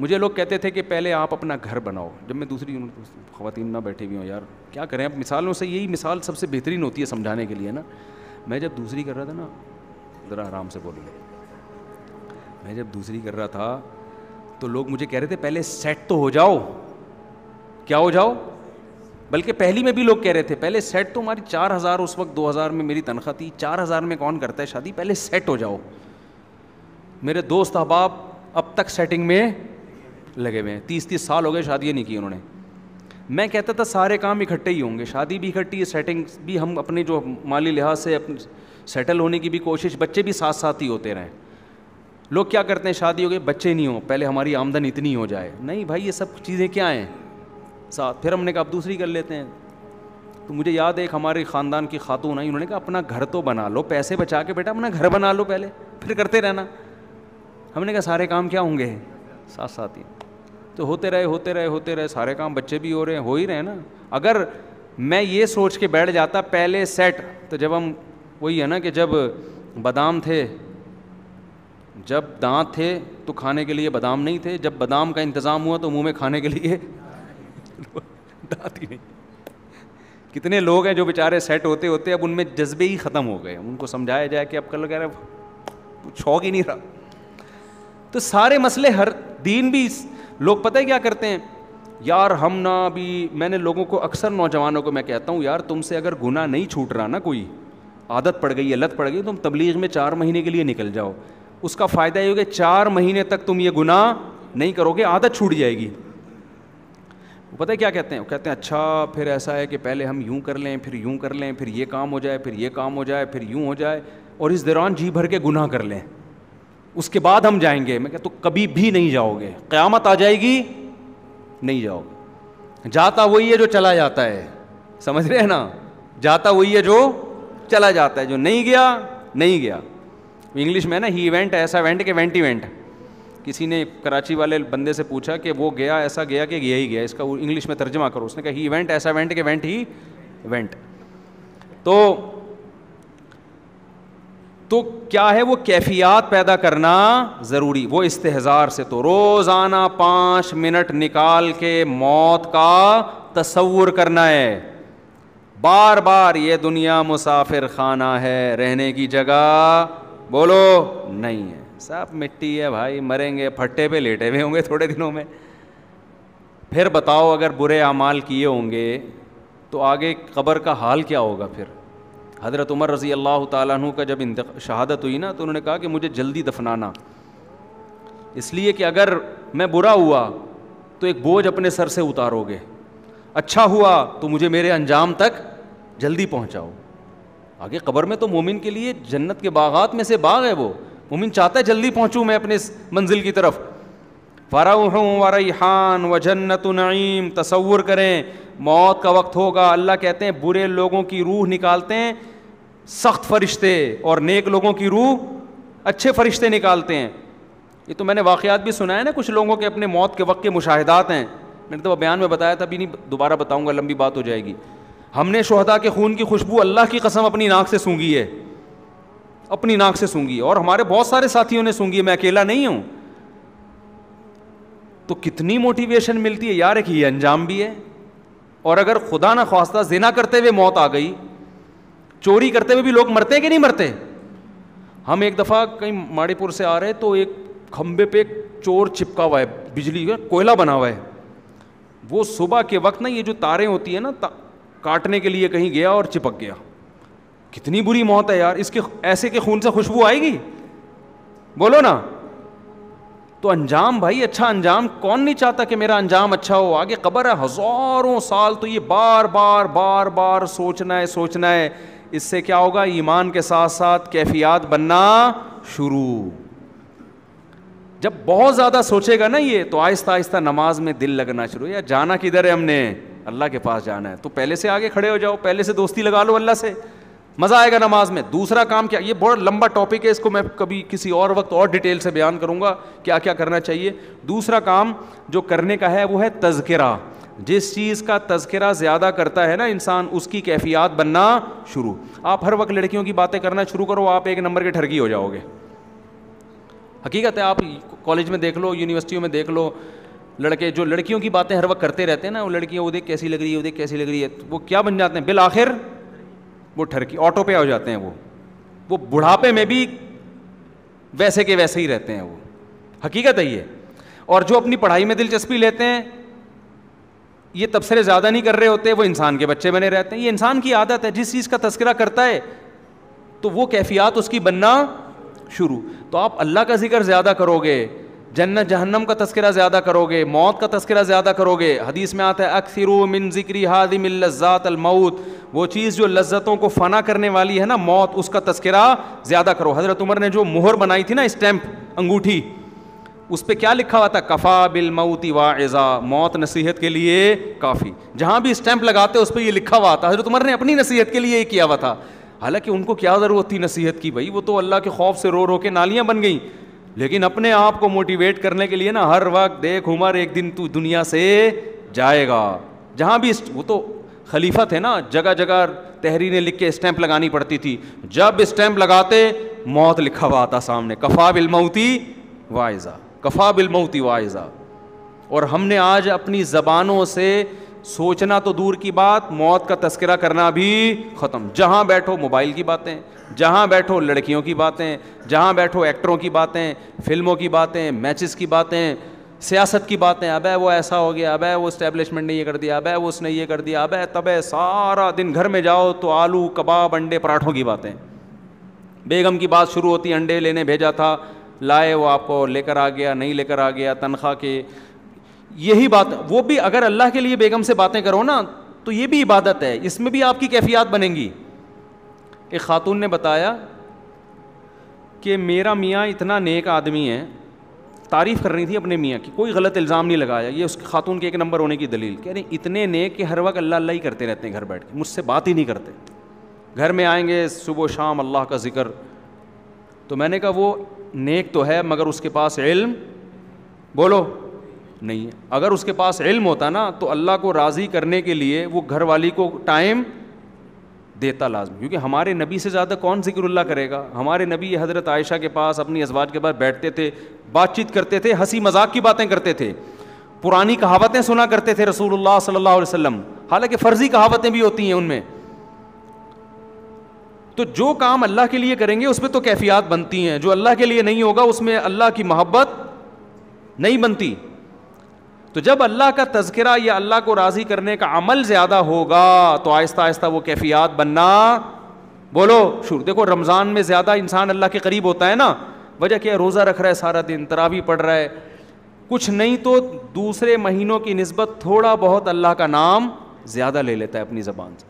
مجھے لوگ کہتے تھے کہ پہلے آپ اپنا گھر بناؤ. جب میں دوسری خواتین نہ بیٹھی ہوئی ہوں, یار کیا کریں, اب مثالوں سے یہی مثال سب سے بہترین ہوتی ہے سمجھانے کے لیے نا. میں جب دوسری کر رہا تھا نا, ذرا آرام سے بولوں, میں جب دوسری کر رہا تھا تو لوگ مجھے کہہ رہے تھے پہلے سیٹ تو ہو جاؤ. کیا ہو جاؤ؟ بلکہ پہلی میں بھی لوگ کہہ رہے تھے پہلے سیٹ تو, ہماری 4,000 اس وقت 2,000 میں میری تنخواہ تھی, 4,000 میں کون کرتا ہے شادی, پہلے سیٹ ہو جاؤ. میرے دوست احباب اب تک سیٹنگ میں لگے ہوئے ہیں, 30 سال ہو گئے شادیاں نہیں کی انہوں نے. میں کہتا تھا سارے کام اکٹھے ہی ہوں گے, شادی بھی اکٹھی ہے, سیٹنگ بھی, ہم اپنے جو مالی لحاظ سے سیٹل ہونے کی بھی کوشش, بچے بھی ساتھ ساتھ ہی ہوتے رہیں. لوگ کیا کرتے ہیں, شادی ہو گئی بچے نہیں ہوں, پہلے ہماری آمدن اتنی ہو جائے. نہیں بھائی, یہ سب چیزیں کیا ہیں ساتھ. پھر ہم نے کہا اب دوسری کر لیتے ہیں. تو مجھے یاد ہے ایک ہمارے خاندان کی خاتون آئی, انہوں نے کہا اپنا گھر تو بنا لو, پیسے بچا کے بیٹا اپنا گھر بنا لو پہلے, پھر کرتے رہنا. ہم نے کہا سارے کام کیا ہوں گے ساتھ ساتھ ہی. تو ہوتے رہے سارے کام, بچے بھی ہو رہے ہیں, ہو ہی رہے نا. اگر میں یہ سوچ کے بیٹھ جاتا پہلے سیٹ, تو جب ہم, وہی ہے نا کہ جب بادام تھے, جب دانت تھے تو کھانے کے لیے بادام نہیں تھے, جب بادام کا انتظام ہوا تو منہ میں کھانے کے لیے دانت ہی نہیں. کتنے لوگ ہیں جو بیچارے سیٹ ہوتے ہوتے اب ان میں جذبے ہی ختم ہو گئے, ان کو سمجھایا جائے کہ اب کل کہہ رہے شوق ہی نہیں رہا. تو سارے مسئلے, ہر دین بھی, لوگ پتہ ہے کیا کرتے ہیں یار, ہم نہ بھی, میں نے لوگوں کو اکثر نوجوانوں کو میں کہتا ہوں یار تم سے اگر گناہ نہیں چھوٹ رہا نا, کوئی عادت پڑ گئی ہے, لت پڑ گئی, تم تبلیغ میں 4 مہینے کے لیے نکل جاؤ. اس کا فائدہ یہ ہوگا 4 مہینے تک تم یہ گناہ نہیں کرو گے, عادت چھوٹ جائے گی. پتہ ہے کیا کہتے ہیں, کہتے ہیں اچھا پھر ایسا ہے کہ پہلے ہم یوں کر لیں, پھر یوں کر لیں, پھر یہ کام ہو جائے, پھر یہ کام ہو جائے, پھر یوں ہو جائے, اور اس دوران جی بھر کے گناہ کر لیں, اس کے بعد ہم جائیں گے. میں کہتا ہوں کبھی بھی نہیں جاؤ گے, قیامت آ جائے گی نہیں جاؤ گے. جاتا وہی ہے جو چلا جاتا ہے, سمجھ رہے ہیں نا, جاتا وہی ہے جو چلا جاتا ہے, جو نہیں گیا نہیں گیا. انگلش میں نا ہی ایونٹ ایسا ایونٹ کہ وینٹ ایونٹ. کسی نے کراچی والے بندے سے پوچھا کہ وہ گیا ایسا گیا کہ گیا ہی گیا, اس کا انگلش میں ترجمہ کرو. اس نے کہا ہی ایونٹ ایسا ایونٹ کہ وینٹ ہی وینٹ. تو کیا ہے وہ کیفیات پیدا کرنا ضروری, وہ استحضار سے. تو روزانہ 5 منٹ نکال کے موت کا تصور کرنا ہے. بار بار یہ دنیا مسافر خانہ ہے, رہنے کی جگہ بولو نہیں ہے, سب مٹی ہے بھائی, مریں گے, پھٹے پہ لیٹے ہوئے ہوں گے تھوڑے دنوں میں. پھر بتاؤ اگر برے اعمال کیے ہوں گے تو آگے قبر کا حال کیا ہوگا. پھر حضرت عمر رضی اللہ تعالیٰ عنہ کا جب شہادت ہوئی نا, تو انہوں نے کہا کہ مجھے جلدی دفنانا, اس لیے کہ اگر میں برا ہوا تو ایک بوجھ اپنے سر سے اتارو گے, اچھا ہوا تو مجھے میرے انجام تک جلدی پہنچاؤ. آگے قبر میں تو مومن کے لیے جنت کے باغات میں سے باغ ہے, وہ مومن چاہتا ہے جلدی پہنچوں میں اپنے منزل کی طرف. فروح و ریحان و جنت نعیم. تصور کریں موت کا وقت ہوگا, اللہ کہتے ہیں برے لوگوں کی روح نکالتے ہیں سخت فرشتے, اور نیک لوگوں کی روح اچھے فرشتے نکالتے ہیں. یہ تو میں نے واقعات بھی سنا ہے نا, کچھ لوگوں کے اپنے موت کے وقت کے مشاہدات ہیں. میں نے تو بیان میں بتایا تھا, ابھی نہیں دوبارہ بتاؤں گا, لمبی بات ہو جائے گی. ہم نے شہداء کے خون کی خوشبو اللہ کی قسم اپنی ناک سے سونگھی ہے, اپنی ناک سے سونگھی, اور ہمارے بہت سارے ساتھیوں نے سونگھی ہے, میں اکیلا نہیں ہوں. تو کتنی موٹیویشن ملتی ہے یار, ایک یہ انجام بھی ہے. اور اگر خدا نہ خواستہ زنا کرتے ہوئے موت آ گئی, چوری کرتے ہوئے بھی لوگ مرتے کہ نہیں مرتے. ہم ایک دفعہ کہیں ماڑی پور سے آ رہے تو ایک کھمبے پہ ایک چور چپکا ہوا ہے, بجلی کا کوئلہ بنا ہوا ہے. وہ صبح کے وقت نا یہ جو تاریں ہوتی ہیں نا, کاٹنے کے لیے کہیں گیا اور چپک گیا. کتنی بری موت ہے یار, اس کے ایسے کے خون سے خوشبو آئے گی, بولو نا. تو انجام بھائی, اچھا انجام کون نہیں چاہتا کہ میرا انجام اچھا ہو. آگے قبر ہے ہزاروں سال, تو یہ بار بار بار بار سوچنا ہے. اس سے کیا ہوگا, ایمان کے ساتھ ساتھ کیفیات بننا شروع. جب بہت زیادہ سوچے گا نا یہ, تو آہستہ آہستہ نماز میں دل لگنا شروع. یا جانا کدھر ہے, ہم نے اللہ کے پاس جانا ہے, تو پہلے سے آگے کھڑے ہو جاؤ, پہلے سے دوستی لگا لو اللہ سے, مزہ آئے گا نماز میں. دوسرا کام کیا, یہ بہت لمبا ٹاپک ہے, اس کو میں کبھی کسی اور وقت اور ڈیٹیل سے بیان کروں گا کیا کیا کرنا چاہیے. دوسرا کام جو کرنے کا ہے وہ ہے تذکرہ. جس چیز کا تذکرہ زیادہ کرتا ہے نا انسان, اس کی کیفیات بننا شروع. آپ ہر وقت لڑکیوں کی باتیں کرنا شروع کرو, آپ 1 نمبر کے ٹھرکی ہو جاؤ گے. حقیقت ہے. آپ کالج میں دیکھ لو, یونیورسٹیوں میں دیکھ لو, لڑکے جو لڑکیوں کی باتیں ہر وقت کرتے رہتے ہیں نا, وہ لڑکیاں وہ دیکھ کیسی لگ رہی ہے, وہ دیکھ کیسی لگ رہی ہے, وہ کیا بن جاتے ہیں بالآخر, وہ ٹھرکی آٹو پہ ہو جاتے ہیں. وہ بڑھاپے میں بھی ویسے کے ویسے ہی رہتے ہیں. وہ حقیقت ہے یہ. اور جو اپنی پڑھائی میں دلچسپی لیتے ہیں, یہ تبصرے زیادہ نہیں کر رہے ہوتے, وہ انسان کے بچے بنے رہتے ہیں. یہ انسان کی عادت ہے, جس چیز کا تذکرہ کرتا ہے تو وہ کیفیات اس کی بننا شروع. تو آپ اللہ کا ذکر زیادہ کرو گے, جنت جہنم کا تذکرہ زیادہ کرو گے, موت کا تذکرہ زیادہ کرو گے. حدیث میں آتا ہے اکثروا من ذکری ہادم اللذات الموت, وہ چیز جو لذتوں کو فنا کرنے والی ہے نا, موت, اس کا تذکرہ زیادہ کرو. حضرت عمر نے جو مہر بنائی تھی نا, اسٹیمپ, انگوٹھی, اس پہ کیا لکھا ہوا تھا؟ کفا بالموت واعظا, موت نصیحت کے لیے کافی. جہاں بھی اسٹیمپ لگاتے اس پہ یہ لکھا ہوا تھا. حضرت عمر نے اپنی نصیحت کے لیے یہ کیا ہوا تھا. حالانکہ ان کو کیا ضرورت تھی نصیحت کی بھائی, وہ تو اللہ کے خوف سے رو رو کے نالیاں بن گئیں. لیکن اپنے آپ کو موٹیویٹ کرنے کے لیے نا, ہر وقت دیکھ عمر ایک دن تو دنیا سے جائے گا. جہاں بھی وہ تو خلیفہ تھے نا, جگہ جگہ تحریریں لکھ کے اسٹیمپ لگانی پڑتی تھی. جب اسٹیمپ لگاتے موت لکھا ہوا تھا سامنے, کفا بالموتی واعظا, کفا بالموتی واعظا. اور ہم نے آج اپنی زبانوں سے سوچنا تو دور کی بات, موت کا تذکرہ کرنا بھی ختم. جہاں بیٹھو موبائل کی باتیں, جہاں بیٹھو لڑکیوں کی باتیں, جہاں بیٹھو ایکٹروں کی باتیں, فلموں کی باتیں, میچز کی باتیں, سیاست کی باتیں. ابے وہ ایسا ہو گیا, ابے وہ اسٹیبلشمنٹ نے یہ کر دیا, ابے وہ اس نے یہ کر دیا, ابے تبے. سارا دن گھر میں جاؤ تو آلو کباب انڈے پراٹھوں کی باتیں. بیگم کی بات شروع ہوتی, انڈے لینے بھیجا تھا, لائے, وہ آپ کو لے کر آ گیا, نہیں لے کر آ گیا, تنخواہ کے, یہی بات. وہ بھی اگر اللہ کے لیے بیگم سے باتیں کرو نا تو یہ بھی عبادت ہے, اس میں بھی آپ کی کیفیات بنیں گی. ایک خاتون نے بتایا کہ میرا میاں اتنا نیک آدمی ہے, تعریف کر رہی تھی اپنے میاں کی, کوئی غلط الزام نہیں لگایا. یہ اس خاتون کے ایک نمبر ہونے کی دلیل, کہہ رہے اتنے نیک کہ ہر وقت اللہ اللہ ہی کرتے رہتے ہیں گھر بیٹھ کے, مجھ سے بات ہی نہیں کرتے. گھر میں آئیں گے صبح و شام اللہ کا ذکر. تو میں نے کہا وہ نیک تو ہے مگر اس کے پاس علم بولو نہیں ہے. اگر اس کے پاس علم ہوتا نا تو اللہ کو راضی کرنے کے لیے وہ گھر والی کو ٹائم دیتا لازم, کیونکہ ہمارے نبی سے زیادہ کون ذکر اللہ کرے گا. ہمارے نبی حضرت عائشہ کے پاس, اپنی ازواج کے پاس بیٹھتے تھے, بات چیت کرتے تھے, ہنسی مذاق کی باتیں کرتے تھے, پرانی کہاوتیں سنا کرتے تھے رسول اللہ صلی اللہ علیہ وسلم. حالانکہ فرضی کہاوتیں بھی ہوتی ہیں ان میں. تو جو کام اللہ کے لیے کریں گے اس پہ تو کیفیات بنتی ہیں, جو اللہ کے لیے نہیں ہوگا اس میں اللہ کی محبت نہیں بنتی. تو جب اللہ کا تذکرہ یا اللہ کو راضی کرنے کا عمل زیادہ ہوگا تو آہستہ آہستہ وہ کیفیات بننا بولو شروع. دیکھو رمضان میں زیادہ انسان اللہ کے قریب ہوتا ہے نا, وجہ کیا ہے؟ روزہ رکھ رہا ہے سارا دن, تراویح پڑھ رہا ہے, کچھ نہیں تو دوسرے مہینوں کی نسبت تھوڑا بہت اللہ کا نام زیادہ لے لیتا ہے اپنی زبان سے.